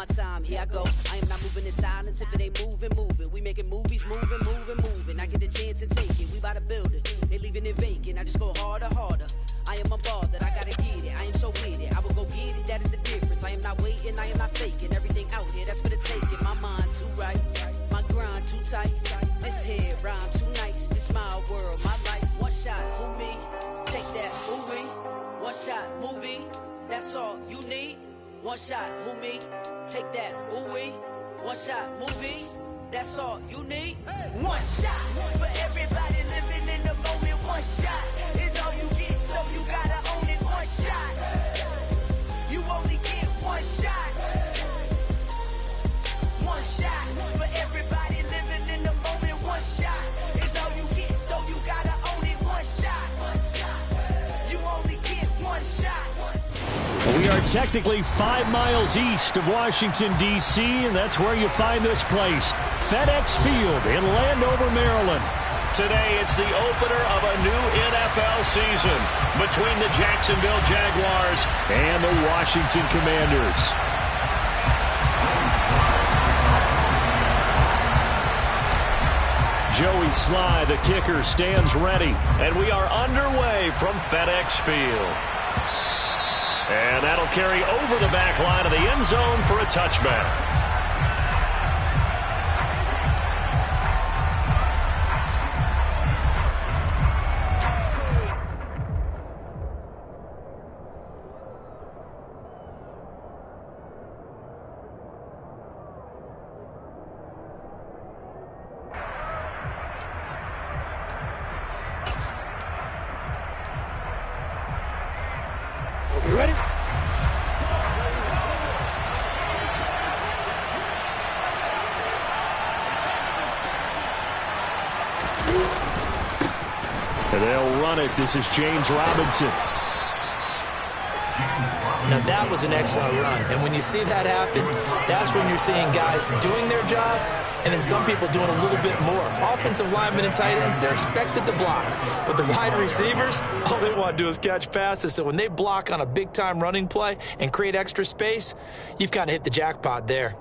time, here I go. I am not moving in silence. If it ain't moving, move it. We making movies, moving. I get a chance and take it. We bout to build it. They leaving it vacant. I just go harder. I am unbothered. I gotta get it. I am so with it. I will go get it. That is the difference. I am not waiting. I am not faking. Everything out here, that's for the taking. My mind too right. My grind too tight. This here rhyme too nice. This my world, my life. One shot, who me? Take that, who we? One shot, movie. That's all you need. One shot, who me? Take that, ooh wee. One shot, movie. That's all you need. One shot for everybody living in the moment. One shot is all you get, so you gotta own it. One shot. You only get one shot. One shot for everybody living in the moment. One shot is all you get, so you gotta own it. One shot. You only get one shot. We are technically 5 miles east of Washington, D.C., and that's where you find this place, FedEx Field in Landover, Maryland. Today, it's the opener of a new NFL season between the Jacksonville Jaguars and the Washington Commanders. Joey Sly, the kicker, stands ready. And we are underway from FedEx Field. And that'll carry over the back line of the end zone for a touchback. You ready? And they'll run it. This is James Robinson. Now that was an excellent run, and when you see that happen, that's when you're seeing guys doing their job and then some people doing a little bit more. Offensive linemen and tight ends, they're expected to block, but the wide receivers, all they want to do is catch passes. So when they block on a big-time running play and create extra space, you've kind of hit the jackpot there.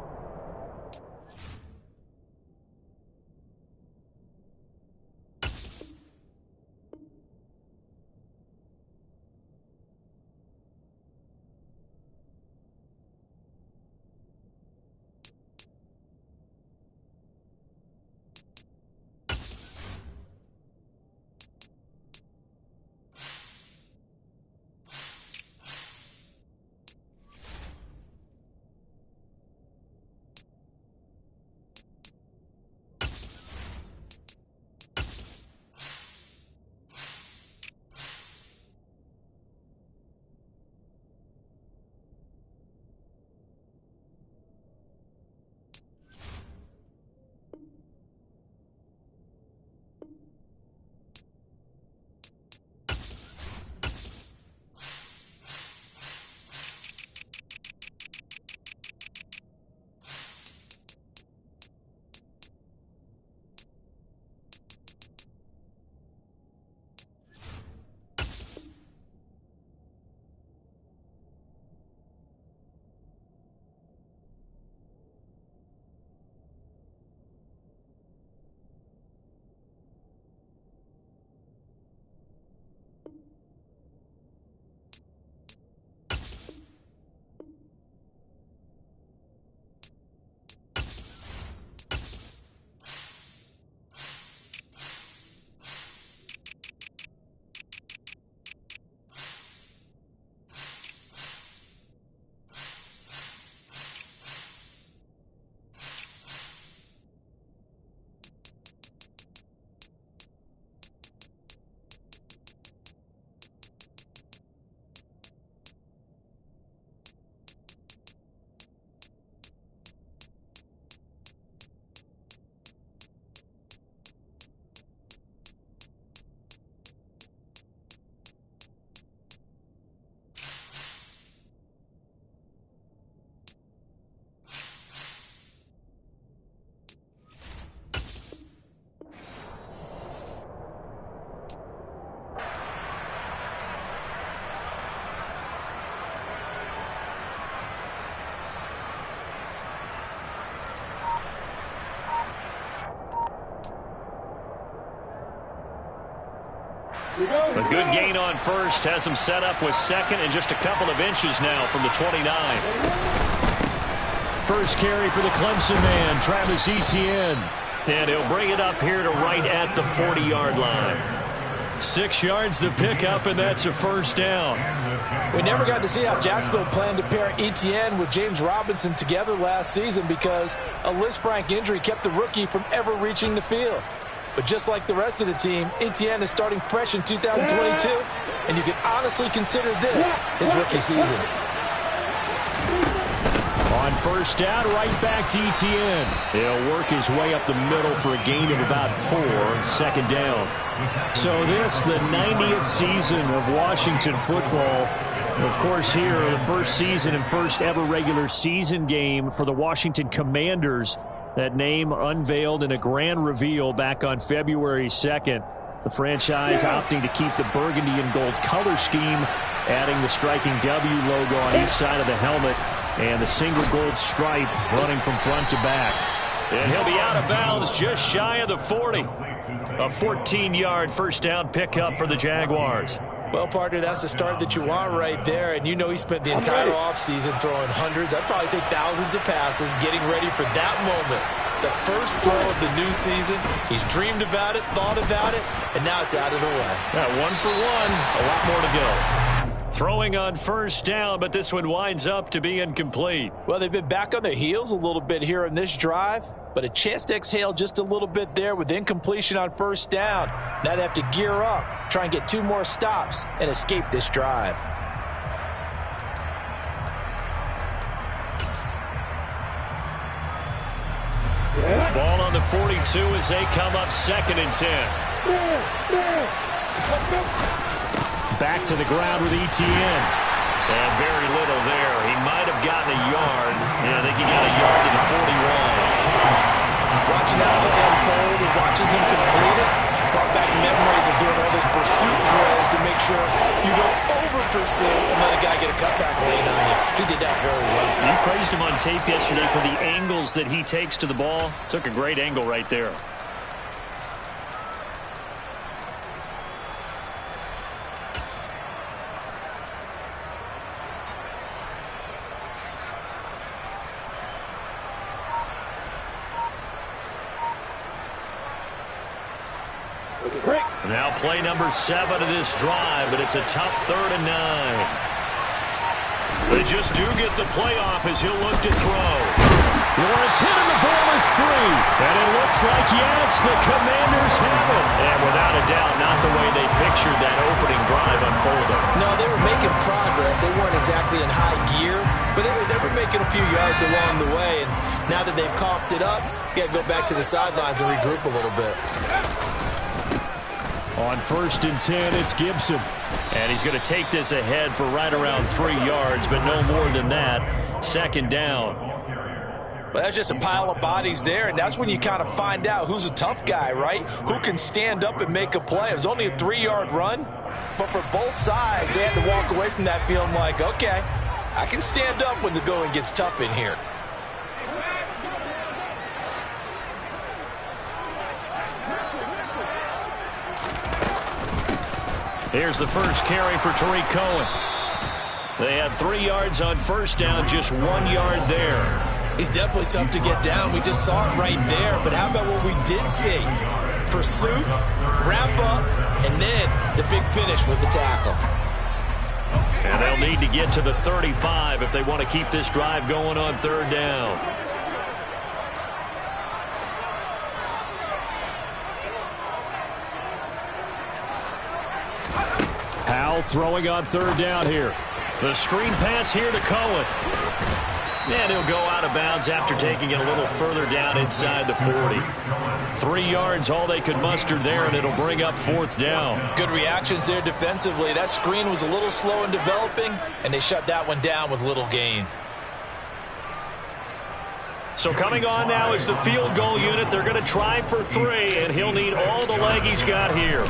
A good gain on first has him set up with second and just a couple of inches now from the 29. First carry for the Clemson man, Travis Etienne. And he'll bring it up here to right at the 40-yard line. 6 yards the pickup, and that's a first down. We never got to see how Jacksonville planned to pair Etienne with James Robinson together last season because a Lisfranc injury kept the rookie from ever reaching the field. But just like the rest of the team, Etienne is starting fresh in 2022, and you can honestly consider this his rookie season. On first down, right back to Etienne. He'll work his way up the middle for a gain of about 4, second down. So this, the 90th season of Washington football. Of course, here, the first season and first ever regular season game for the Washington Commanders. That name unveiled in a grand reveal back on February 2nd. The franchise opting to keep the burgundy and gold color scheme, adding the striking W logo on each side of the helmet, and the single gold stripe running from front to back. And he'll be out of bounds just shy of the 40. A 14-yard first down pickup for the Jaguars. Well, partner, that's the start that you want right there. And you know he spent the entire offseason throwing hundreds, I'd probably say thousands of passes, getting ready for that moment. The first throw of the new season. He's dreamed about it, thought about it, and now it's out of the way. Yeah, 1 for 1, a lot more to go. Throwing on first down, but this one winds up to be incomplete. Well, they've been back on their heels a little bit here in this drive, but a chance to exhale just a little bit there with incompletion on first down. Now they have to gear up, try and get 2 more stops, and escape this drive. Ball on the 42 as they come up 2nd and 10. Back to the ground with Etienne. And very little there. He might have gotten a yard. Yeah, I think he got a yard to the 41. Watching that play unfold and watching him complete it brought back memories of doing all those pursuit drills to make sure you don't over-pursue and let a guy get a cutback lane on you. He did that very well. You praised him on tape yesterday for the angles that he takes to the ball. Took a great angle right there. Now play number 7 of this drive, but it's a tough 3rd and 9. They just do get the playoff as he'll look to throw. Lawrence hit him, the ball is free. And it looks like, yes, the Commanders have it. And without a doubt, not the way they pictured that opening drive unfolding. No, they were making progress. They weren't exactly in high gear, but they were making a few yards along the way. And now that they've coughed it up, you got to go back to the sidelines and regroup a little bit. On 1st and 10, it's Gibson. And he's going to take this ahead for right around 3 yards, but no more than that. 2nd down. Well, that's just a pile of bodies there, and that's when you kind of find out who's a tough guy, right? Who can stand up and make a play. It was only a 3-yard run, but for both sides, they had to walk away from that feeling like, okay, I can stand up when the going gets tough in here. Here's the first carry for Tariq Cohen. They had 3 yards on first down, just 1 yard there. He's definitely tough to get down. We just saw it right there. But how about what we did see? Pursuit, wrap up, and then the big finish with the tackle. And they'll need to get to the 35 if they want to keep this drive going on 3rd down. Powell throwing on 3rd down here. The screen pass here to Cohen. And he'll go out of bounds after taking it a little further down inside the 40. 3 yards, all they could muster there, and it'll bring up 4th down. Good reactions there defensively. That screen was a little slow in developing, and they shut that one down with little gain. So coming on now is the field goal unit. They're going to try for 3, and he'll need all the leg he's got here.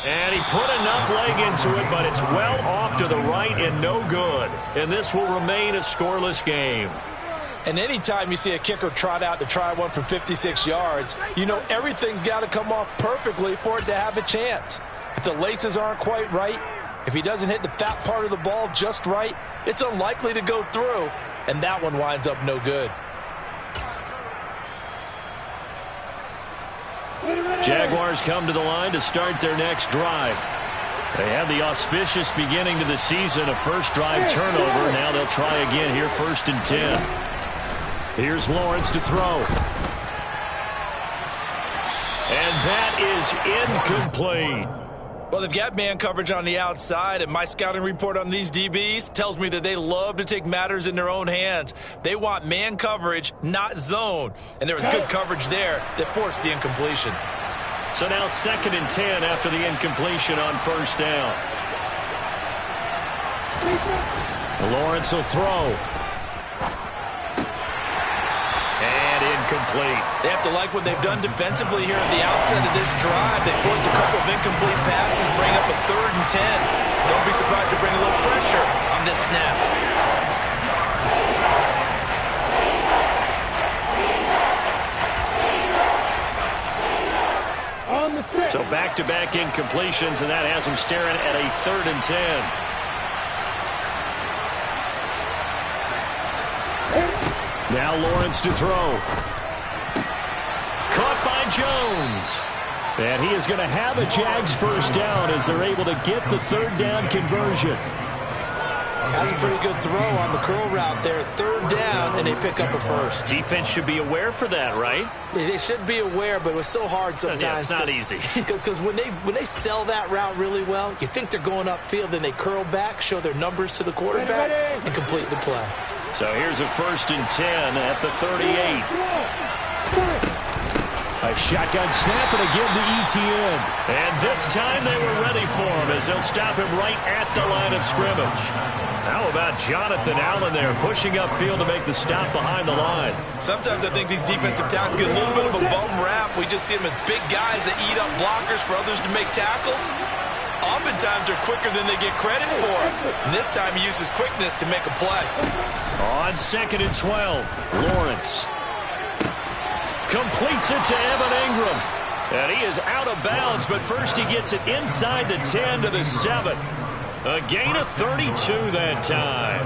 And he put enough leg into it, but it's well off to the right and no good. And this will remain a scoreless game. And anytime you see a kicker trot out to try one from 56 yards, you know everything's got to come off perfectly for it to have a chance. If the laces aren't quite right, if he doesn't hit the fat part of the ball just right, it's unlikely to go through, and that one winds up no good. Jaguars come to the line to start their next drive. They had the auspicious beginning to the season, a first drive turnover. Now they'll try again here, 1st and 10. Here's Lawrence to throw. And that is incomplete. Well, they've got man coverage on the outside, and my scouting report on these DBs tells me that they love to take matters in their own hands. They want man coverage, not zone. And there was good coverage there that forced the incompletion. So now 2nd and 10 after the incompletion on 1st down. Lawrence will throw. And incomplete. They have to like what they've done defensively here at the outset of this drive. They forced a couple of incomplete passes, bring up a 3rd and 10. Don't be surprised to bring a little pressure on this snap. So back-to-back incompletions, and that has them staring at a 3rd and 10. Now Lawrence to throw. Caught by Jones. And he is going to have a Jags first down as they're able to get the 3rd down conversion. That's a pretty good throw on the curl route there. 3rd down, and they pick up a first. Defense should be aware for that, right? They should be aware, but it was so hard sometimes. Yeah, it's not easy. Because when they sell that route really well, you think they're going upfield, then they curl back, show their numbers to the quarterback, and complete the play. So here's a 1st and 10 at the 38. A shotgun snap and a give to Etienne. And this time they were ready for him as they'll stop him right at the line of scrimmage. How about Jonathan Allen there pushing upfield to make the stop behind the line? Sometimes I think these defensive tackles get a little bit of a bum rap. We just see them as big guys that eat up blockers for others to make tackles. Oftentimes they're quicker than they get credit for. And this time he uses quickness to make a play. On 2nd and 12, Lawrence completes it to Evan Ingram. And he is out of bounds, but first he gets it inside the 10 to the 7. A gain of 32 that time.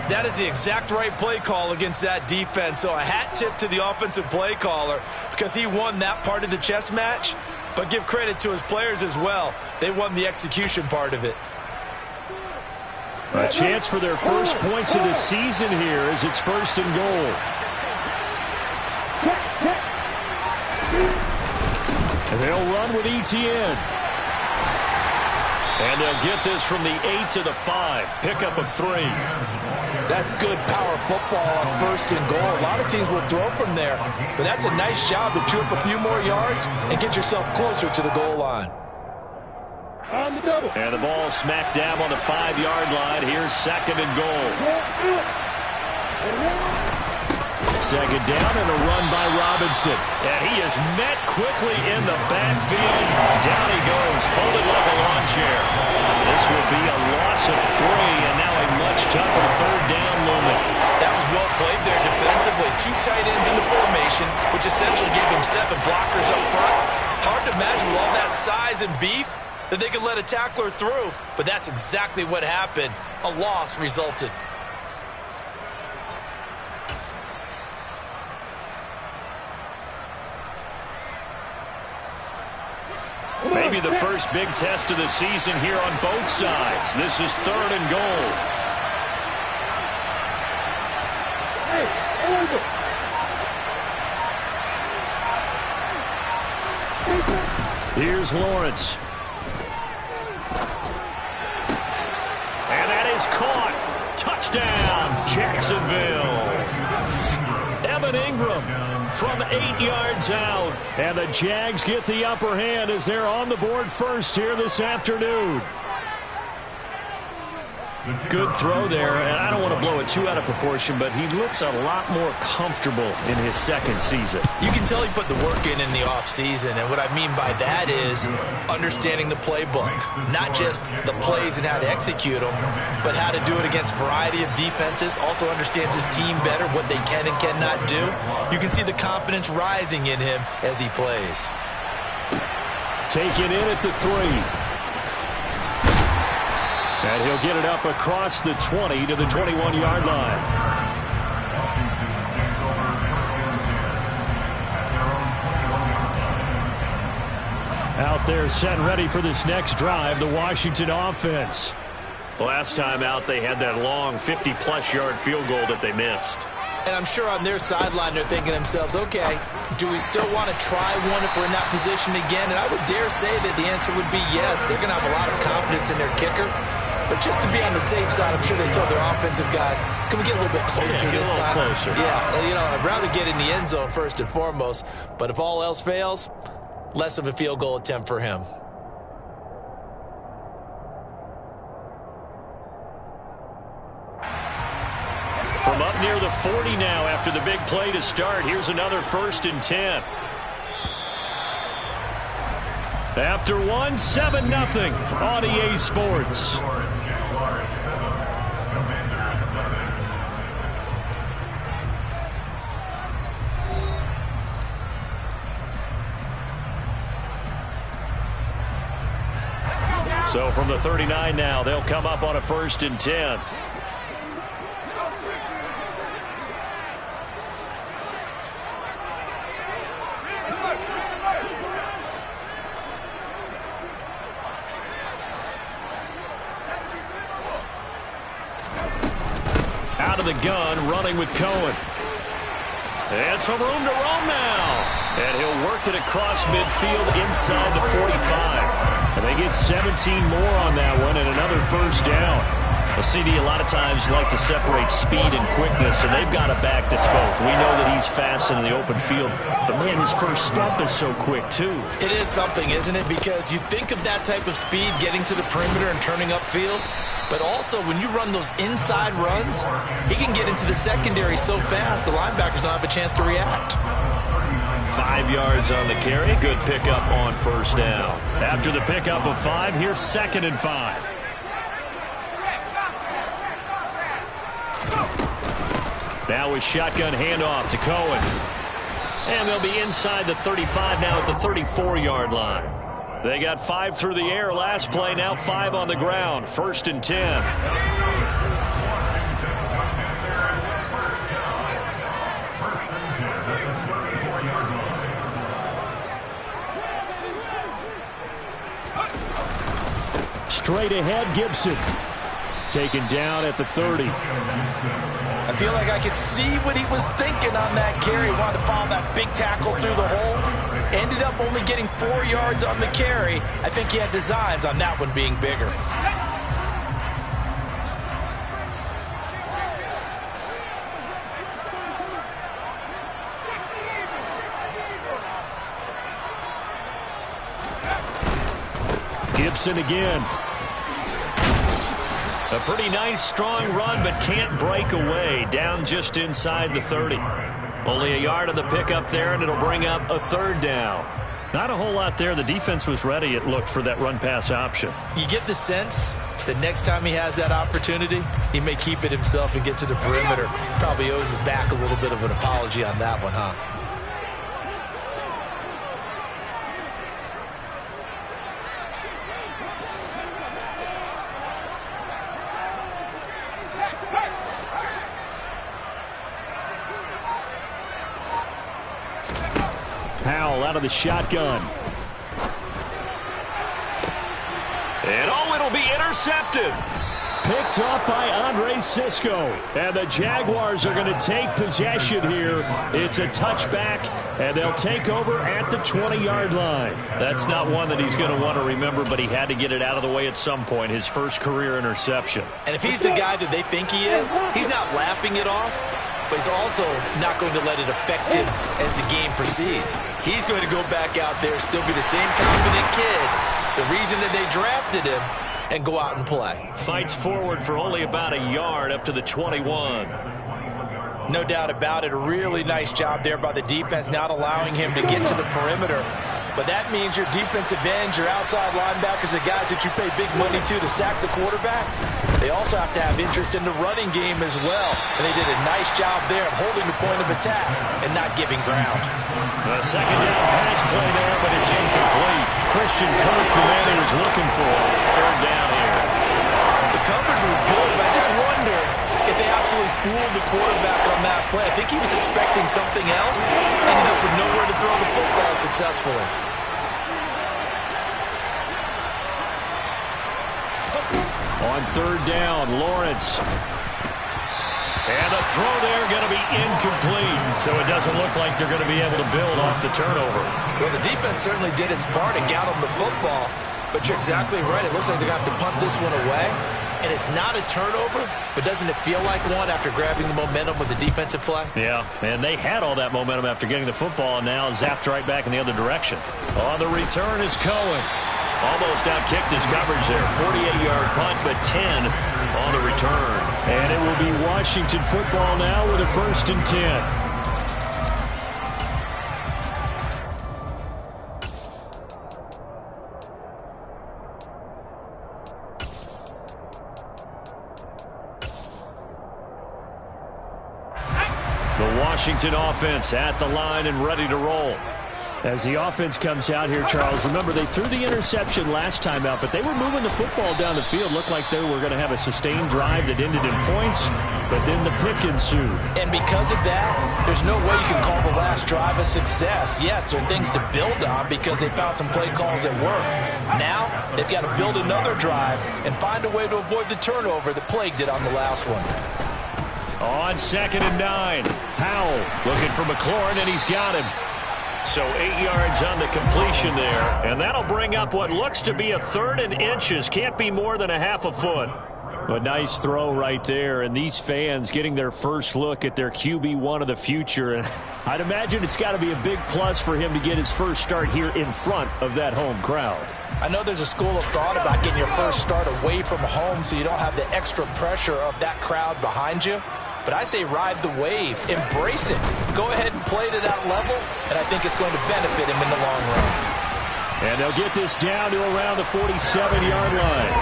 That is the exact right play call against that defense. So a hat tip to the offensive play caller because he won that part of the chess match. But give credit to his players as well. They won the execution part of it. A chance for their first points of the season here as it's 1st and goal. And they'll run with Etienne. And they'll get this from the 8 to the 5. Pickup of 3. That's good power football on 1st and goal. A lot of teams will throw from there. But that's a nice job to chew up a few more yards and get yourself closer to the goal line. And the ball smack dab on the 5-yard line. Here's 2nd and goal. 2nd down and a run by Robinson. And he is met quickly in the backfield. Down he goes, folded like a lawn chair. This will be a loss of 3, and now a much tougher 3rd down looming. That was well played there defensively. 2 tight ends in the formation, which essentially gave him 7 blockers up front. Hard to imagine with all that size and beef that they could let a tackler through, but that's exactly what happened. A loss resulted. Maybe the first big test of the season here on both sides. This is 3rd and goal. Here's Lawrence. And that is caught. Touchdown, Jacksonville. Evan Ingram from 8 yards out. And the Jags get the upper hand as they're on the board first here this afternoon. Good throw there, and I don't want to blow it too out of proportion, but he looks a lot more comfortable in his second season. You can tell he put the work in the offseason, and what I mean by that is understanding the playbook. Not just the plays and how to execute them, but how to do it against a variety of defenses. Also understands his team better, what they can and cannot do. You can see the confidence rising in him as he plays. Taken in at the 3. And he'll get it up across the 20 to the 21-yard line. Out there set and ready for this next drive, the Washington offense. Last time out, they had that long 50-plus yard field goal that they missed. And I'm sure on their sideline they're thinking to themselves, okay, do we still want to try one if we're in that position again? And I would dare say that the answer would be yes. They're going to have a lot of confidence in their kicker. But just to be on the safe side, I'm sure they told their offensive guys, can we get a little bit closer this time? Closer. Yeah, you know, I'd rather get in the end zone first and foremost. But if all else fails, less of a field goal attempt for him. From up near the 40 now after the big play to start, here's another 1st and 10. After 7-0 on EA Sports. So from the 39 now, they'll come up on a 1st and 10. Out of the gun, running with Cohen. And some room to roam now. And he'll work it across midfield inside the 45. And they get 17 more on that one and another 1st down. A CD a lot of times like to separate speed and quickness, and they've got a back that's both. We know that he's fast in the open field, but man, his first step is so quick too. It is something, isn't it? Because you think of that type of speed getting to the perimeter and turning upfield, but also when you run those inside runs, he can get into the secondary so fast the linebackers don't have a chance to react. 5 yards on the carry. Good pickup on 1st down. After the pickup of 5, here's 2nd and 5. Now a shotgun handoff to Cohen. And they'll be inside the 35 now at the 34-yard line. They got 5 through the air last play, now 5 on the ground. 1st and 10. Straight ahead, Gibson. Taken down at the 30. I feel like I could see what he was thinking on that carry. Wanted to follow that big tackle through the hole. Ended up only getting 4 yards on the carry. I think he had designs on that one being bigger. Gibson again. A pretty nice, strong run, but can't break away. Down just inside the 30. Only a yard on the pickup there, and it'll bring up a 3rd down. Not a whole lot there. The defense was ready, it looked, for that run-pass option. You get the sense that next time he has that opportunity, he may keep it himself and get to the perimeter. Probably owes his back a little bit of an apology on that one, huh? Powell out of the shotgun. And it'll be intercepted. Picked up by Andre Sisco. And the Jaguars are going to take possession here. It's a touchback, and they'll take over at the 20-yard line. That's not one that he's going to want to remember, but he had to get it out of the way at some point. His first career interception. And if he's the guy that they think he is, he's not laughing it off, but he's also not going to let it affect him as the game proceeds. He's going to go back out there, still be the same confident kid. The reason that they drafted him and go out and play. Fights forward for only about a yard up to the 21. No doubt about it. A really nice job there by the defense, not allowing him to get to the perimeter. But that means your defensive ends, your outside linebackers, the guys that you pay big money to sack the quarterback, they also have to have interest in the running game as well. And they did a nice job there of holding the point of attack and not giving ground. The second down pass play there, but it's incomplete. Christian Kirk, the man he was looking for. Third down here. The coverage was good, but I just wonder if they absolutely fooled the quarterback on that play. I think he was expecting something else. Ended up with nowhere to throw the football successfully. On third down, Lawrence. And the throw there going to be incomplete. So it doesn't look like they're going to be able to build off the turnover. Well, the defense certainly did its part and got them the football. But you're exactly right. It looks like they're going to have to punt this one away. And it's not a turnover, but doesn't it feel like one after grabbing the momentum with the defensive play? Yeah, and they had all that momentum after getting the football, and now zapped right back in the other direction. On the return is Cohen. Almost outkicked his coverage there. 48-yard punt, but 10 on the return. And it will be Washington football now with a 1st and 10. Washington offense at the line and ready to roll. As the offense comes out here, Charles, remember they threw the interception last time out, but they were moving the football down the field. Looked like they were going to have a sustained drive that ended in points, but then the pick ensued. And because of that, there's no way you can call the last drive a success. Yes, there are things to build on because they found some play calls that work. Now, they've got to build another drive and find a way to avoid the turnover that plagued it on the last one. On 2nd and 9, Powell looking for McLaurin, and he's got him. So 8 yards on the completion there, and that'll bring up what looks to be a 3rd and inches. Can't be more than a half a foot. A nice throw right there, and these fans getting their first look at their QB1 of the future. And I'd imagine it's got to be a big plus for him to get his first start here in front of that home crowd. I know there's a school of thought about getting your first start away from home so you don't have the extra pressure of that crowd behind you. But I say ride the wave. Embrace it. Go ahead and play to that level, and I think it's going to benefit him in the long run. And they'll get this down to around the 47-yard line.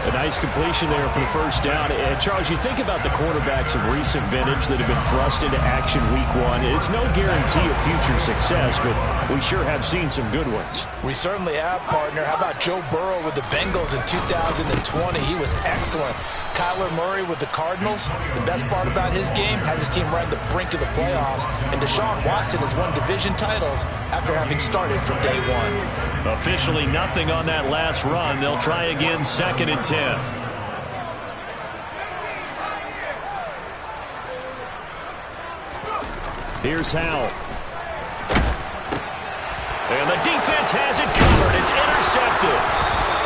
A nice completion there for the first down. And, Charles, you think about the quarterbacks of recent vintage that have been thrust into action week 1. It's no guarantee of future success, but we sure have seen some good ones. We certainly have, partner. How about Joe Burrow with the Bengals in 2020? He was excellent. Kyler Murray with the Cardinals. The best part about his game has his team right on the brink of the playoffs. And Deshaun Watson has won division titles after having started from day 1. Officially nothing on that last run. They'll try again 2nd and 10. Here's Howell. And the defense has it covered. It's intercepted.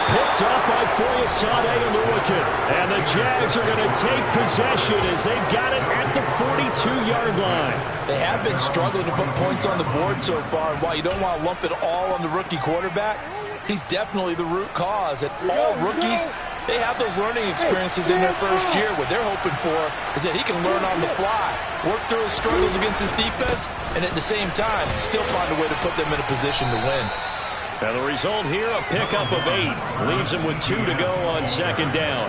Picked up by Foyesade Oluwakin. And the Jags are going to take possession as they've got it at the 42-yard line. They have been struggling to put points on the board so far. And while you don't want to lump it all on the rookie quarterback, he's definitely the root cause. And all rookies, they have those learning experiences in their first year. What they're hoping for is that he can learn on the fly, work through his struggles against his defense, and at the same time, still find a way to put them in a position to win. And the result here, a pickup of 8. Leaves them with 2 to go on 2nd down.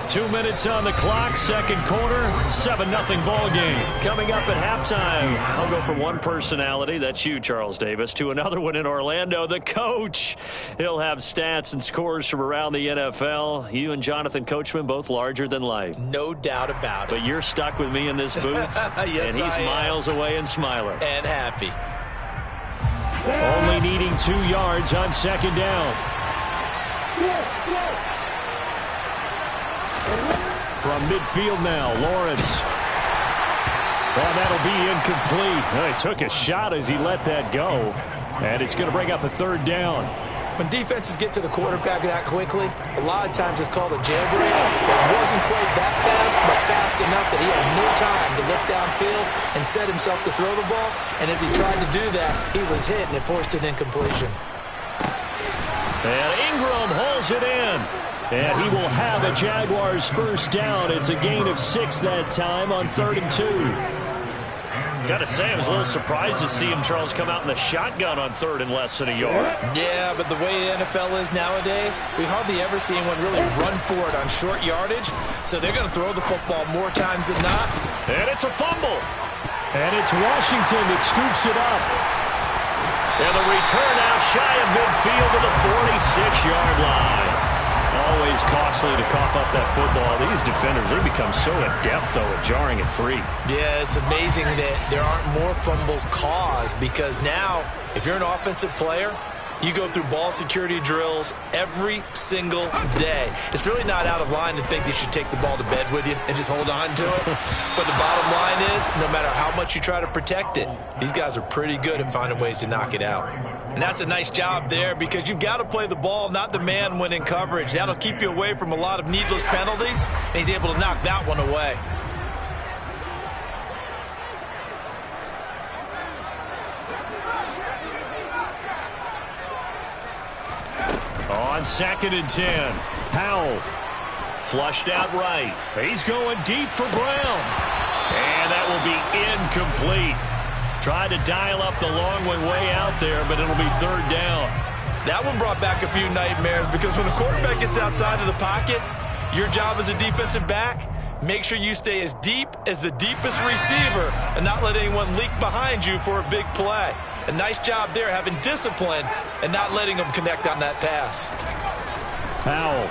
2 minutes on the clock, 2nd quarter, 7-0 ball game. Coming up at halftime, I'll go from one personality, that's you, Charles Davis, to another one in Orlando, the coach. He'll have stats and scores from around the NFL. You and Jonathan Coachman, both larger than life. No doubt about it. But you're stuck with me in this booth, yes, and he's miles away and smiling. And happy. Only needing 2 yards on 2nd down. From midfield now, Lawrence. Oh, that'll be incomplete. Well, he took a shot as he let that go. And it's going to bring up a 3rd down. When defenses get to the quarterback that quickly, a lot of times it's called a jailbreak. It wasn't quite that fast, but fast enough that he had no time to look downfield and set himself to throw the ball. And as he tried to do that, he was hit, and it forced an incompletion. And Ingram hauls it in. And he will have a Jaguars first down. It's a gain of 6 that time on 3rd and 2. Got to say, I was a little surprised to see him, Charles, come out in the shotgun on 3rd and less than a yard. Yeah, but the way the NFL is nowadays, we hardly ever see anyone really run for it on short yardage. So they're going to throw the football more times than not. And it's a fumble. And it's Washington that scoops it up. And the return out shy of midfield to the 46-yard line. Always costly to cough up that football. These defenders, they become so adept, though, at jarring it free. Yeah, it's amazing that there aren't more fumbles caused, because now, if you're an offensive player, you go through ball security drills every single day. It's really not out of line to think that you should take the ball to bed with you and just hold on to it. But the bottom line is, no matter how much you try to protect it, these guys are pretty good at finding ways to knock it out. And that's a nice job there, because you've got to play the ball, not the man when in coverage. That'll keep you away from a lot of needless penalties, and he's able to knock that one away. On 2nd and 10, Powell flushed out right. He's going deep for Brown. And that will be incomplete. Tried to dial up the long one way out there, but it'll be 3rd down. That one brought back a few nightmares, because when the quarterback gets outside of the pocket, your job as a defensive back, make sure you stay as deep as the deepest receiver and not let anyone leak behind you for a big play. A nice job there, having discipline and not letting them connect on that pass. Powell.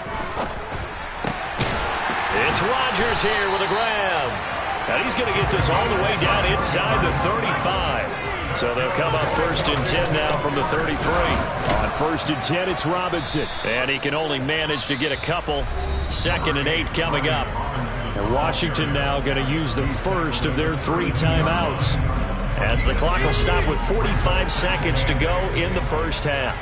It's Rodgers here with a grab. And he's going to get this all the way down inside the 35. So they'll come up 1st and 10 now from the 33. On 1st and 10, it's Robinson. And he can only manage to get a couple. 2nd and 8 coming up. And Washington now going to use the first of their 3 timeouts, as the clock will stop with 45 seconds to go in the first half.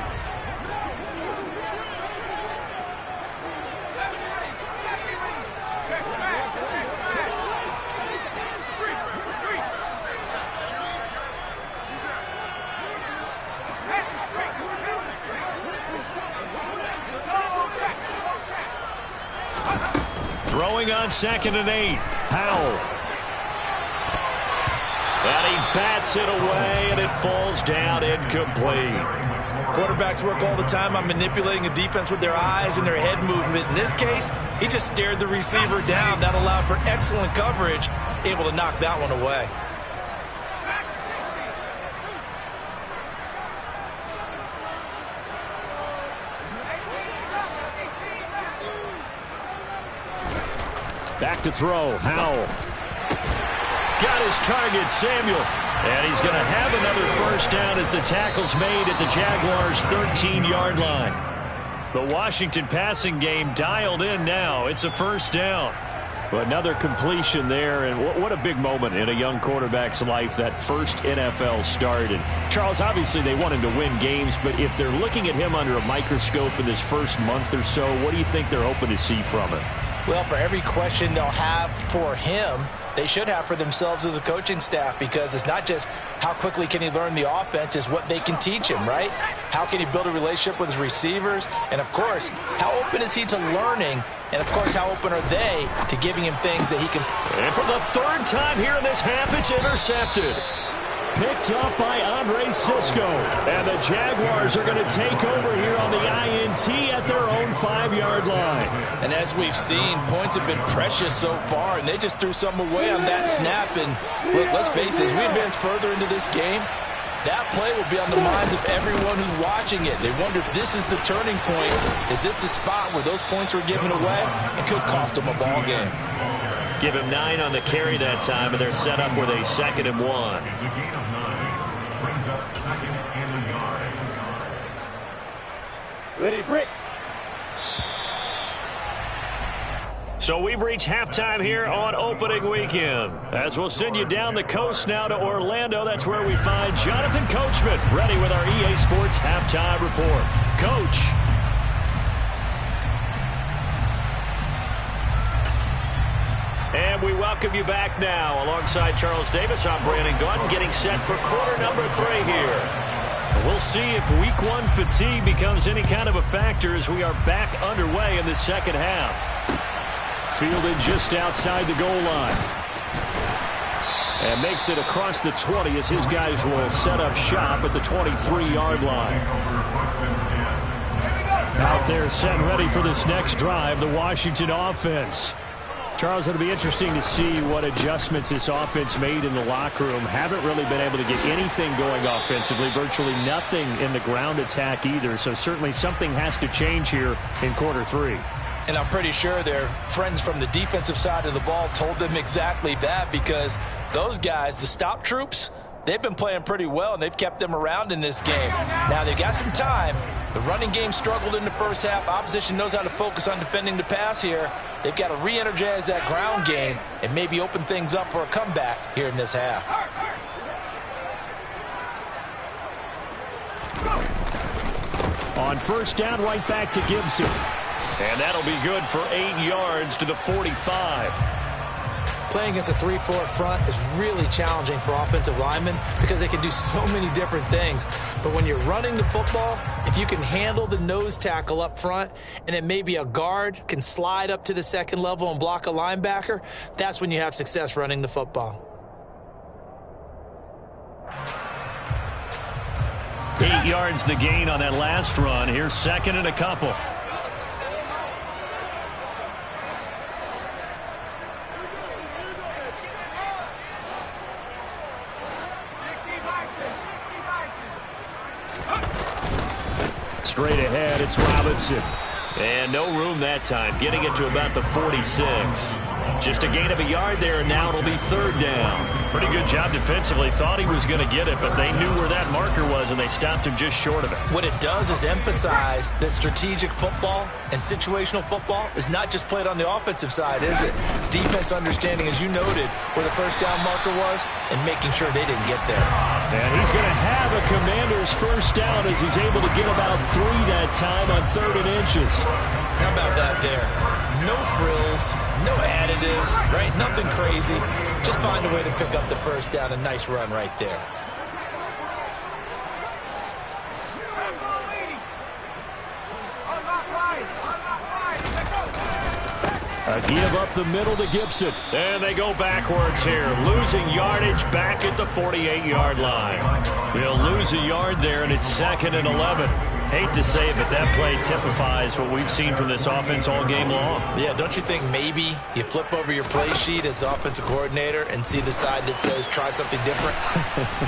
Throwing on 2nd and 8, Powell. And he bats it away, and it falls down incomplete. Quarterbacks work all the time on manipulating a defense with their eyes and their head movement. In this case, he just stared the receiver down. That allowed for excellent coverage, able to knock that one away. Back to throw, Howell. Got his target, Samuel. And he's going to have another first down as the tackle's made at the Jaguars' 13-yard line. The Washington passing game dialed in now. It's a first down. But another completion there, and what a big moment in a young quarterback's life, that first NFL start. And Charles, obviously they want him to win games, but if they're looking at him under a microscope in this first month or so, what do you think they're hoping to see from him? Well, for every question they'll have for him, they should have for themselves as a coaching staff, because it's not just how quickly can he learn the offense, it's what they can teach him, right? How can he build a relationship with his receivers? And, of course, how open is he to learning? And, of course, how open are they to giving him things that he can... And for the 3rd time here in this half, it's intercepted. Picked up by Andre Sisco. And the Jaguars are going to take over here on the INT at their own 5-yard line. And as we've seen, points have been precious so far, and they just threw some away on that snap. And look, let's face it, as we advance further into this game, that play will be on the minds of everyone who's watching it. They wonder if this is the turning point. Is this the spot where those points were given away? It could cost them a ball game. Give him 9 on the carry that time, and they're set up with a 2nd and 1. Ready, break. So we've reached halftime here on opening weekend. As we'll send you down the coast now to Orlando. That's where we find Jonathan Coachman ready with our EA Sports halftime report. Coach. And we welcome you back now. Alongside Charles Davis, I'm Brandon Gauton, getting set for quarter number 3 here. We'll see if week one fatigue becomes any kind of a factor as we are back underway in the second half. Fielded just outside the goal line. And makes it across the 20 as his guys will set up shop at the 23-yard line. Out there set and ready for this next drive, the Washington offense. Charles, it'll be interesting to see what adjustments this offense made in the locker room. Haven't really been able to get anything going offensively, virtually nothing in the ground attack either. So certainly something has to change here in quarter three. And I'm pretty sure their friends from the defensive side of the ball told them exactly that, because those guys, the stop troops, they've been playing pretty well, and they've kept them around in this game. Now, they've got some time. The running game struggled in the first half. Opposition knows how to focus on defending the pass here. They've got to re-energize that ground game and maybe open things up for a comeback here in this half. On first down, right back to Gibson. And that'll be good for 8 yards to the 45. Playing against a 3-4 front is really challenging for offensive linemen because they can do so many different things. But when you're running the football, if you can handle the nose tackle up front and then maybe a guard can slide up to the second level and block a linebacker, that's when you have success running the football. 8 yards the gain on that last run. Here's second and a couple. Straight ahead, it's Robinson. And no room that time, getting it to about the 46. Just a gain of a yard there, and now it'll be third down. Pretty good job defensively. Thought he was going to get it, but they knew where that marker was, and they stopped him just short of it. What it does is emphasize that strategic football and situational football is not just played on the offensive side, is it? Defense understanding, as you noted, where the first down marker was and making sure they didn't get there. And he's going to have a Commander's first down as he's able to get about 3 that time on 3rd and inches. How about that there? No frills, no additives, right? Nothing crazy. Just find a way to pick up the first down. A nice run right there. A give up the middle to Gibson. And they go backwards here, losing yardage back at the 48-yard line. They'll lose a yard there, and it's 2nd and 11. Hate to say it, but that play typifies what we've seen from this offense all game long. Yeah, don't you think maybe you flip over your play sheet as the offensive coordinator and see the side that says try something different?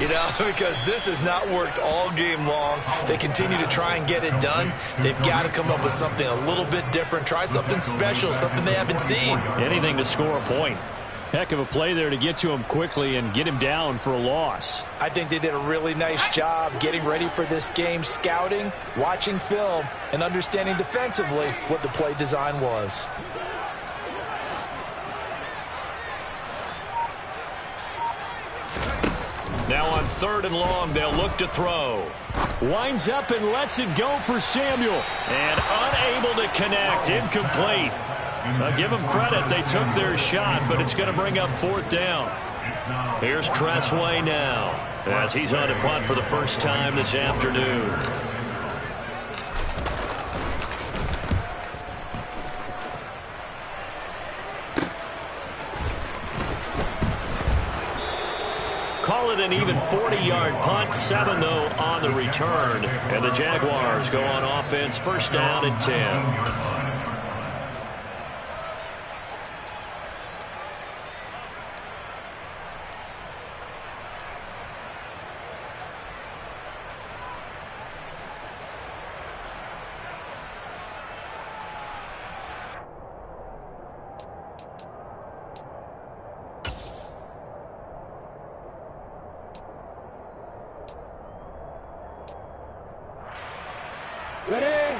You know, because this has not worked all game long. They continue to try and get it done. They've got to come up with something a little bit different. Try something special, something they haven't seen. Anything to score a point. Heck of a play there to get to him quickly and get him down for a loss. I think they did a really nice job getting ready for this game, scouting, watching film, and understanding defensively what the play design was. Now on 3rd and long, they'll look to throw. Winds up and lets it go for Samuel. And unable to connect, incomplete. Give them credit, they took their shot, but it's going to bring up 4th down. Here's Tressway now, as he's on to punt for the first time this afternoon. Call it an even 40-yard punt, 7 though on the return. And the Jaguars go on offense, first down and 10.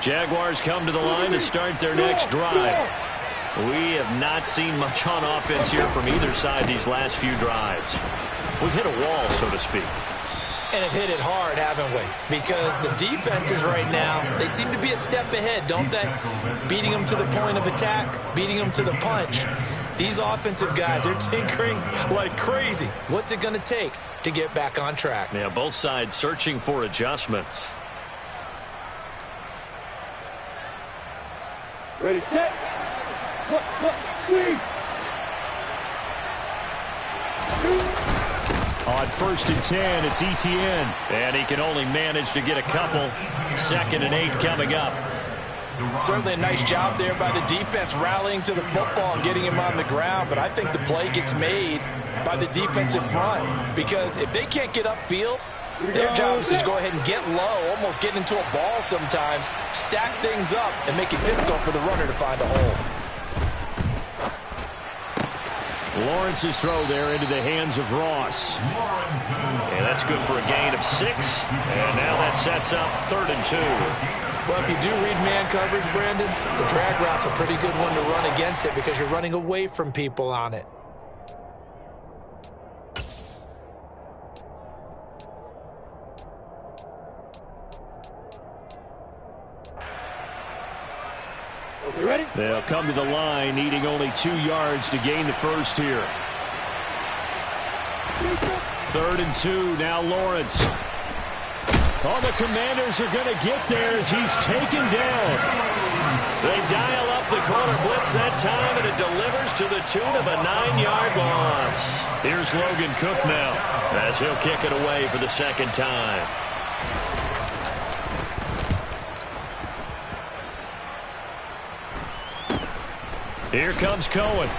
Jaguars come to the line to start their next drive. We have not seen much on offense here from either side these last few drives. We've hit a wall, so to speak. And have hit it hard, haven't we? Because the defenses right now, they seem to be a step ahead, don't they? Beating them to the point of attack, beating them to the punch. These offensive guys, they're tinkering like crazy. What's it going to take? to get back on track. Yeah, both sides searching for adjustments. Ready, set. On 1st and 10, it's Etienne. And he can only manage to get a couple. 2nd and 8 coming up. Certainly a nice job there by the defense rallying to the football and getting him on the ground, but I think the play gets made by the defensive front, because if they can't get upfield, their job is to go ahead and get low, almost get into a ball sometimes, stack things up, and make it difficult for the runner to find a hole. Lawrence's throw there into the hands of Ross. And that's good for a gain of 6. And now that sets up 3rd and 2. Well, if you do read man coverage, Brandon, the drag route's a pretty good one to run against it because you're running away from people on it. You ready? They'll come to the line, needing only 2 yards to gain the first here. 3rd and 2, now Lawrence. Oh, the Commanders are going to get there as he's taken down. They dial up the corner blitz that time, and it delivers to the tune of a 9-yard loss. Here's Logan Cook now, as he'll kick it away for the 2nd time. Here comes Cohen.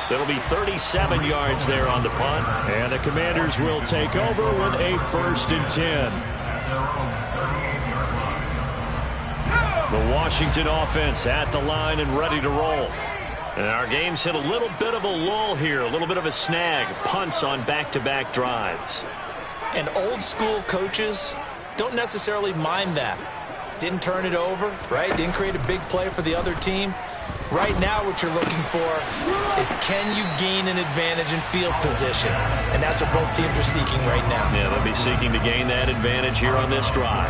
That'll be 37 yards there on the punt. And the Commanders will take over with a 1st and 10. The Washington offense at the line and ready to roll. And our game's hit a little bit of a lull here, a little bit of a snag. Punts on back-to-back drives. And old school coaches don't necessarily mind that. Didn't turn it over, right? Didn't create a big play for the other team. Right now what you're looking for is, can you gain an advantage in field position? And that's what both teams are seeking right now. Yeah, they'll be seeking to gain that advantage here on this drive.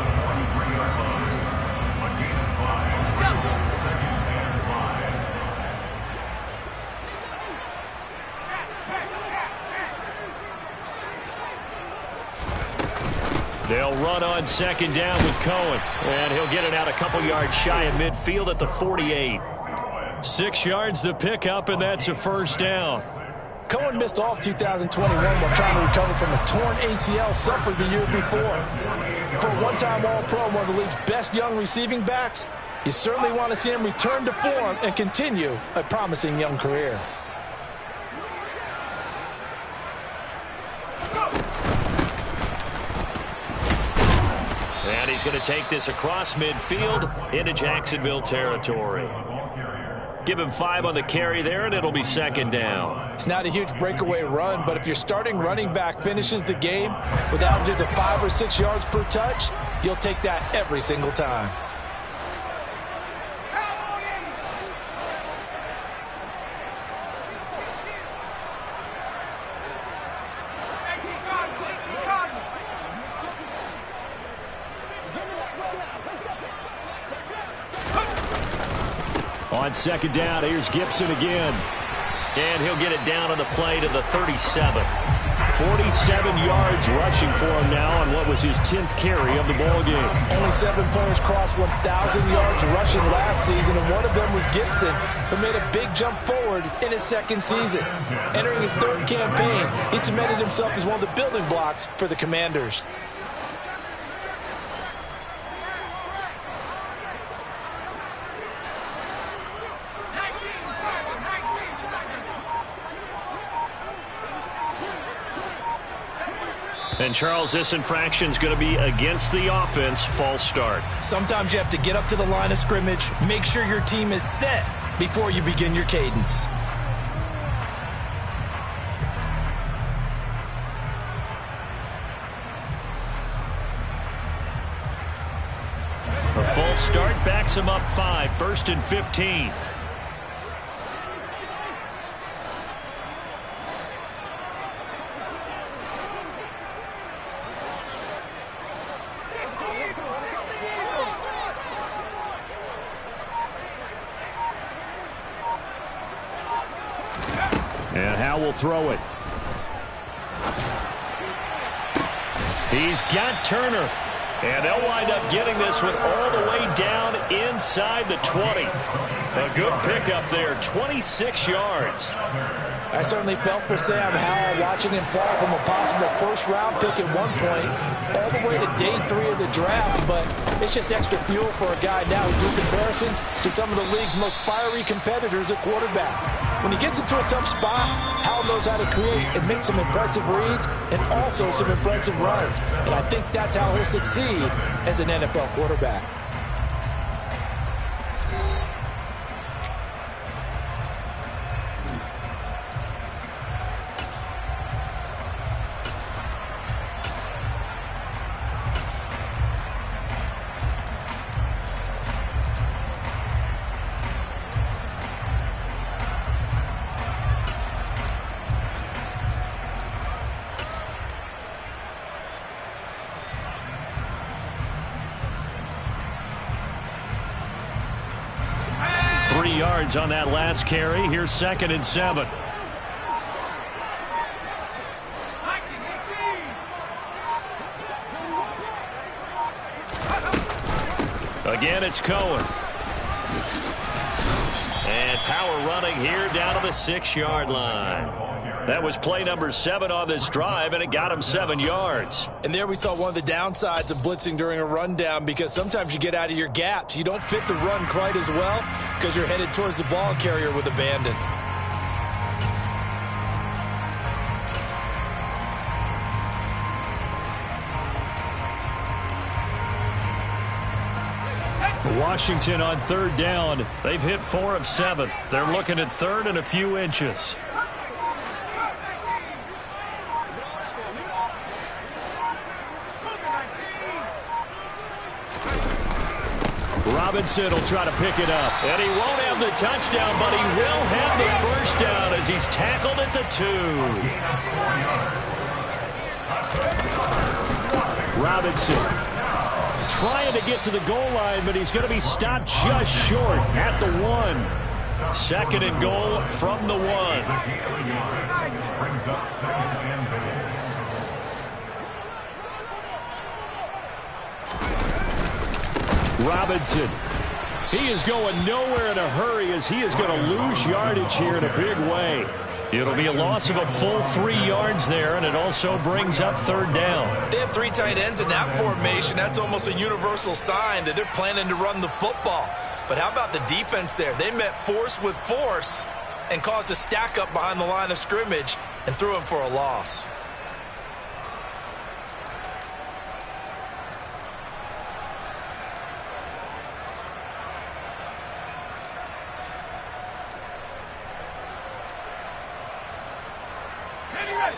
They'll run on 2nd down with Cohen. And he'll get it out a couple yards shy of midfield at the 48. 6 yards the pickup, and that's a 1st down. Cohen missed all of 2021 while trying to recover from a torn ACL suffered the year before. For a one-time All-Pro, one of the league's best young receiving backs, you certainly want to see him return to form and continue a promising young career. And he's going to take this across midfield into Jacksonville territory. Give him 5 on the carry there, and it'll be 2nd down. It's not a huge breakaway run, but if your starting running back finishes the game with averages of 5 or 6 yards per touch, you'll take that every single time. On 2nd down, here's Gibson again. And he'll get it down on the play to the 37. 47 yards rushing for him now on what was his 10th carry of the ball game. Only 7 players crossed 1,000 yards rushing last season, and one of them was Gibson, who made a big jump forward in his 2nd season. Entering his 3rd campaign, he cemented himself as one of the building blocks for the Commanders. And, Charles, this infraction's going to be against the offense. False start. Sometimes you have to get up to the line of scrimmage, make sure your team is set before you begin your cadence. A false start backs him up 5, 1st and 15. And Howe will throw it. He's got Turner. And they'll wind up getting this one all the way down inside the 20. A good pickup there, 26 yards. I certainly felt for Sam Howell watching him fall from a possible first-round pick at one point all the way to day 3 of the draft, but it's just extra fuel for a guy now who drew comparisons to some of the league's most fiery competitors at quarterback. When he gets into a tough spot, Howell knows how to create and make some impressive reads and also some impressive runs, and I think that's how he'll succeed as an NFL quarterback. On that last carry. Here's 2nd and 7. Again, it's Cohen. And power running here down to the 6-yard line. That was play number 7 on this drive, and it got him 7 yards. And there we saw one of the downsides of blitzing during a rundown, because sometimes you get out of your gaps. You don't fit the run quite as well because you're headed towards the ball carrier with abandon. Washington on 3rd down. They've hit 4 of 7. They're looking at 3rd and a few inches. Robinson will try to pick it up. And he won't have the touchdown, but he will have the first down as he's tackled at the 2. Robinson trying to get to the goal line, but he's going to be stopped just short at the 1. 2nd and goal from the 1. Robinson. He is going nowhere in a hurry as he is going to lose yardage here in a big way. It'll be a loss of a full 3 yards there, and it also brings up 3rd down. They have 3 tight ends in that formation. That's almost a universal sign that they're planning to run the football. But how about the defense there? They met force with force and caused a stack up behind the line of scrimmage and threw him for a loss.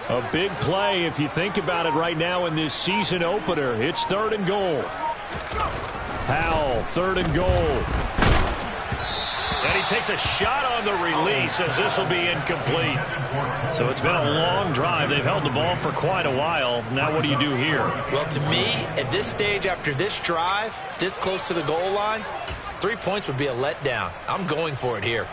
A big play if you think about it right now in this season opener. It's 3rd and goal. Howell, 3rd and goal. And he takes a shot on the release as this will be incomplete. So it's been a long drive. They've held the ball for quite a while. Now what do you do here? Well, to me, at this stage after this drive, this close to the goal line, 3 points would be a letdown. I'm going for it here.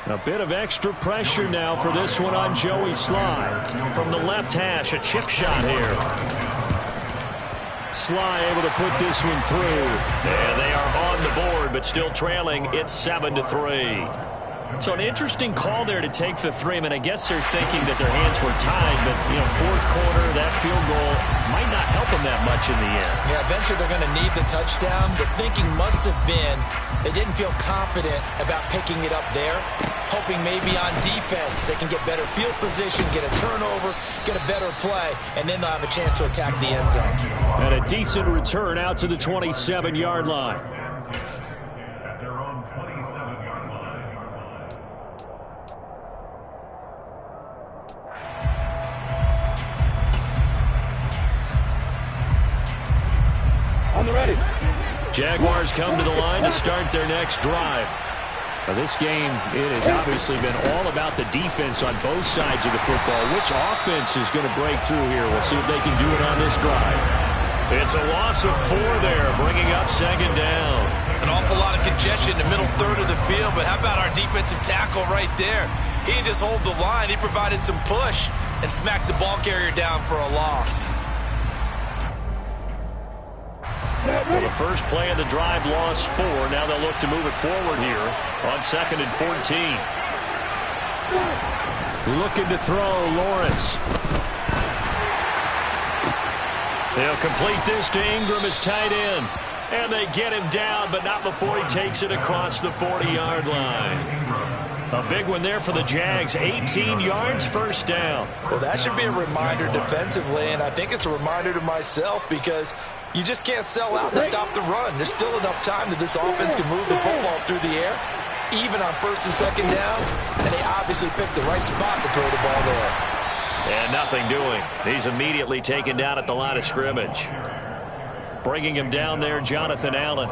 A bit of extra pressure now for this one on Joey Sly. From the left hash, a chip shot here. Sly able to put this one through. And they are on the board, but still trailing. It's 7-3. So an interesting call there to take the 3. I mean, I guess they're thinking that their hands were tied, but, you know, 4th quarter, that field goal might not help them that much in the end. Yeah, eventually they're going to need the touchdown. The thinking must have been they didn't feel confident about picking it up there, hoping maybe on defense they can get better field position, get a turnover, get a better play, and then they'll have a chance to attack the end zone. And a decent return out to the 27-yard line. On the ready. Jaguars come to the line to start their next drive. Now this game, it has obviously been all about the defense on both sides of the football. Which offense is going to break through here? We'll see if they can do it on this drive. It's a loss of 4 there, bringing up 2nd down. An awful lot of congestion in the middle third of the field, but how about our defensive tackle right there? He didn't just hold the line, he provided some push and smacked the ball carrier down for a loss. Well, the first play of the drive lost 4. Now they'll look to move it forward here on 2nd and 14. Looking to throw, Lawrence. They'll complete this to Ingram, his tight end. And they get him down, but not before he takes it across the 40-yard line. A big one there for the Jags. 18 yards, first down. Well, that should be a reminder defensively, and I think it's a reminder to myself because you just can't sell out to stop the run. There's still enough time that this offense can move the football through the air, even on 1st and 2nd downs, and they obviously picked the right spot to throw the ball there. And nothing doing. He's immediately taken down at the line of scrimmage. Bringing him down there, Jonathan Allen.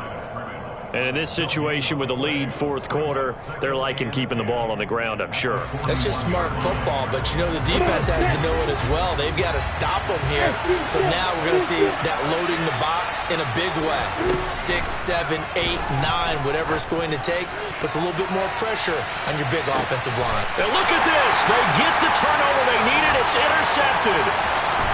And in this situation with the lead, 4th quarter, they're liking keeping the ball on the ground, I'm sure. That's just smart football, but you know the defense has to know it as well. They've got to stop them here. So now we're going to see that loading the box in a big way. 6, 7, 8, 9, whatever it's going to take, puts a little bit more pressure on your big offensive line. And look at this. They get the turnover they needed. It's intercepted.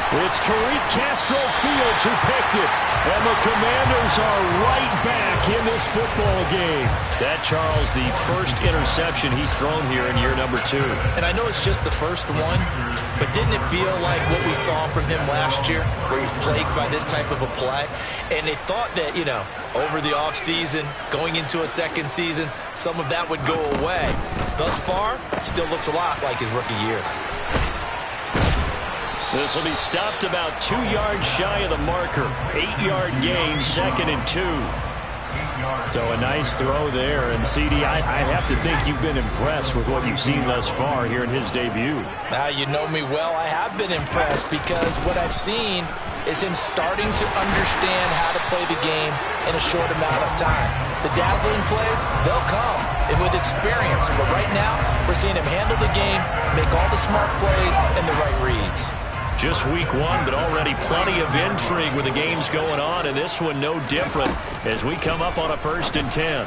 It's Tariq Castro-Fields who picked it. And the Commanders are right back in this football game. That, Charles, the first interception he's thrown here in year number 2. And I know it's just the first one, but didn't it feel like what we saw from him last year, where he's plagued by this type of a play? And they thought that, you know, over the offseason, going into a second season, some of that would go away. Thus far, still looks a lot like his rookie year. This will be stopped about 2 yards shy of the marker. 8-yard gain, 2nd and 2. So a nice throw there. And, CD, I have to think you've been impressed with what you've seen thus far here in his debut. Now, you know me well. I have been impressed because what I've seen is him starting to understand how to play the game in a short amount of time. The dazzling plays, they'll come with experience. But right now, we're seeing him handle the game, make all the smart plays, and the right reads. Just week 1, but already plenty of intrigue with the games going on, and this one no different as we come up on a 1st and 10.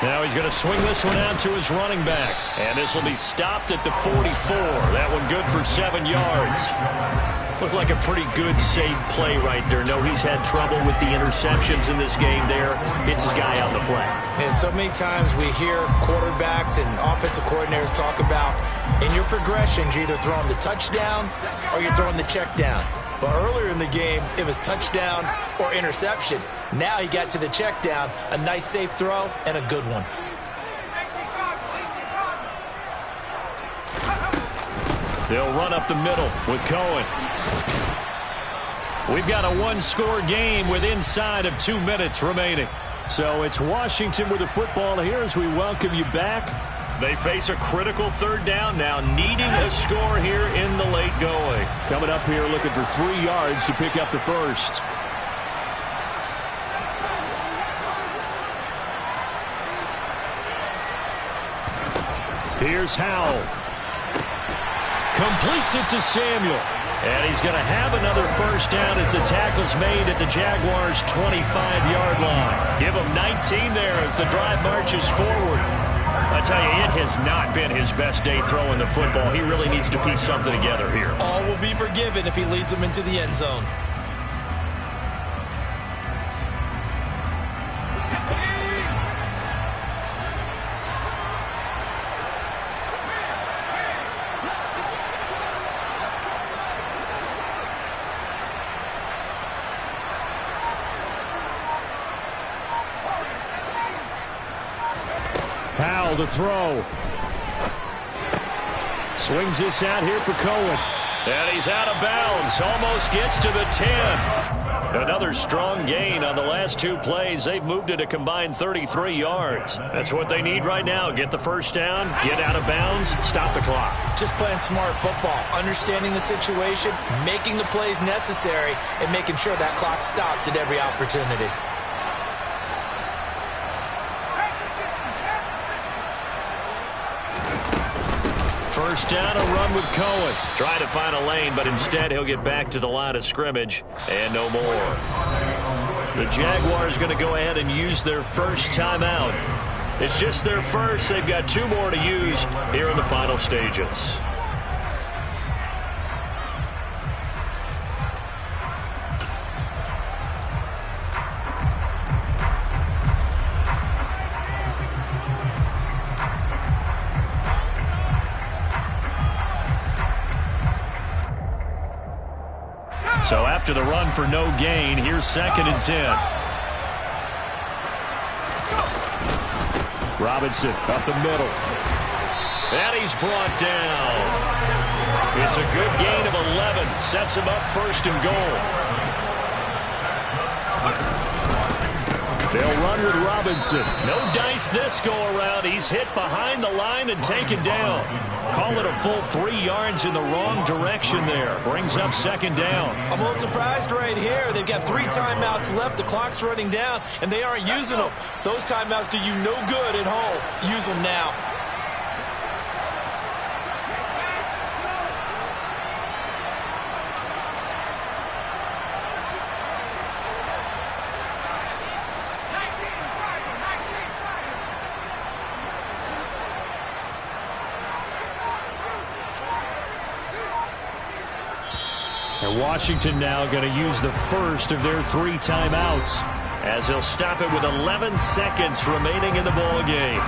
Now he's going to swing this one out to his running back, and this will be stopped at the 44. That one good for 7 yards. Looked like a pretty good safe play right there. No, he's had trouble with the interceptions in this game there. Hits his guy out in the flat. And so many times we hear quarterbacks and offensive coordinators talk about in your progressions, you're either throwing the touchdown or you're throwing the check down. But earlier in the game, it was touchdown or interception. Now he got to the check down, a nice safe throw, and a good one. They'll run up the middle with Cohen. We've got a 1-score game with inside of 2 minutes remaining. So it's Washington with the football here as we welcome you back. They face a critical 3rd down now, needing a score here in the late going. Coming up here looking for 3 yards to pick up the first. Here's Howell. Completes it to Samuel. And he's going to have another first down as the tackle's made at the Jaguars' 25-yard line. Give him 19 there as the drive marches forward. I tell you, it has not been his best day throwing the football. He really needs to piece something together here. All will be forgiven if he leads them into the end zone. Powell to throw. Swings this out here for Cohen. And he's out of bounds. Almost gets to the 10. Another strong gain on the last 2 plays. They've moved it a combined 33 yards. That's what they need right now. Get the first down, get out of bounds, stop the clock. Just playing smart football, understanding the situation, making the plays necessary, and making sure that clock stops at every opportunity. First down, a run with Cohen. Trying to find a lane, but instead he'll get back to the line of scrimmage. And no more. The Jaguars going to go ahead and use their first timeout. It's just their first. They've got 2 more to use here in the final stages. So after the run for no gain, here's 2nd and 10. Robinson up the middle. And he's brought down. It's a good gain of 11. Sets him up 1st and goal. They'll run with Robinson. No dice this go-around. He's hit behind the line and taken down. Call it a full 3 yards in the wrong direction there. Brings up 2nd down. I'm a little surprised right here. They've got 3 timeouts left. The clock's running down, and they aren't using them. Those timeouts do you no good at home. Use them now. And Washington now going to use the first of their 3 timeouts, as he'll stop it with 11 seconds remaining in the ball game.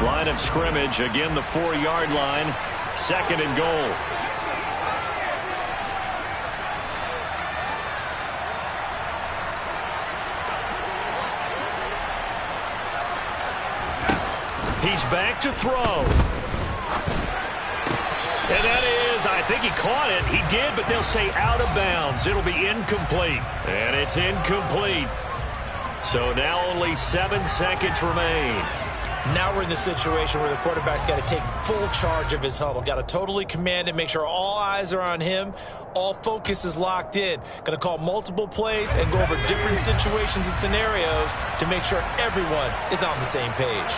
Line of scrimmage, again the 4-yard line. 2nd and goal. He's back to throw. And that is, I think he caught it. He did, but they'll say out of bounds. It'll be incomplete. And it's incomplete. So now only 7 seconds remain. Now we're in the situation where the quarterback's got to take full charge of his huddle. Got to totally command it, make sure all eyes are on him. All focus is locked in. Going to call multiple plays and go over different situations and scenarios to make sure everyone is on the same page.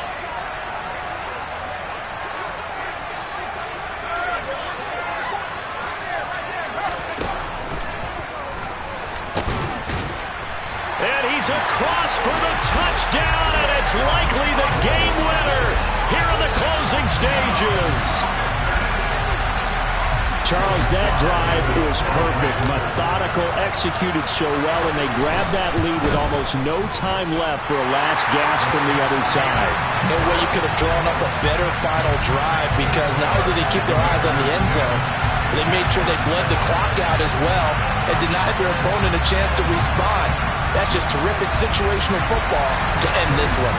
Across for the touchdown, and it's likely the game winner here in the closing stages. Charles, that drive was perfect. Methodical, executed so well, and they grabbed that lead with almost no time left for a last gasp from the other side. No way you could have drawn up a better final drive, because not only did they keep their eyes on the end zone, they made sure they bled the clock out as well and denied their opponent a chance to respond. That's just terrific situational football to end this one.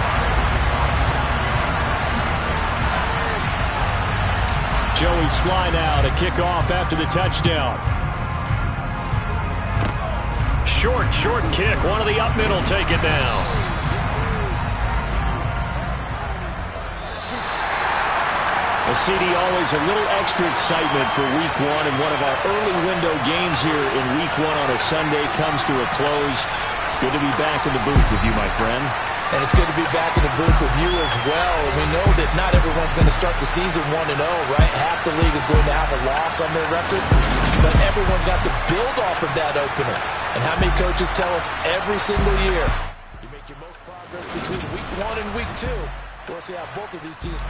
Joey Sly now to kick off after the touchdown. Short kick. One of the up middle take it down. Well, CD, always a little extra excitement for Week 1, and one of our early window games here in Week 1 on a Sunday comes to a close. Good to be back in the booth with you, my friend. And it's good to be back in the booth with you as well. And we know that not everyone's going to start the season 1-0, right? Half the league is going to have a loss on their record. But everyone's got to build off of that opener. And how many coaches tell us every single year, you make your most progress between Week 1 and Week 2. We'll see how both of these teams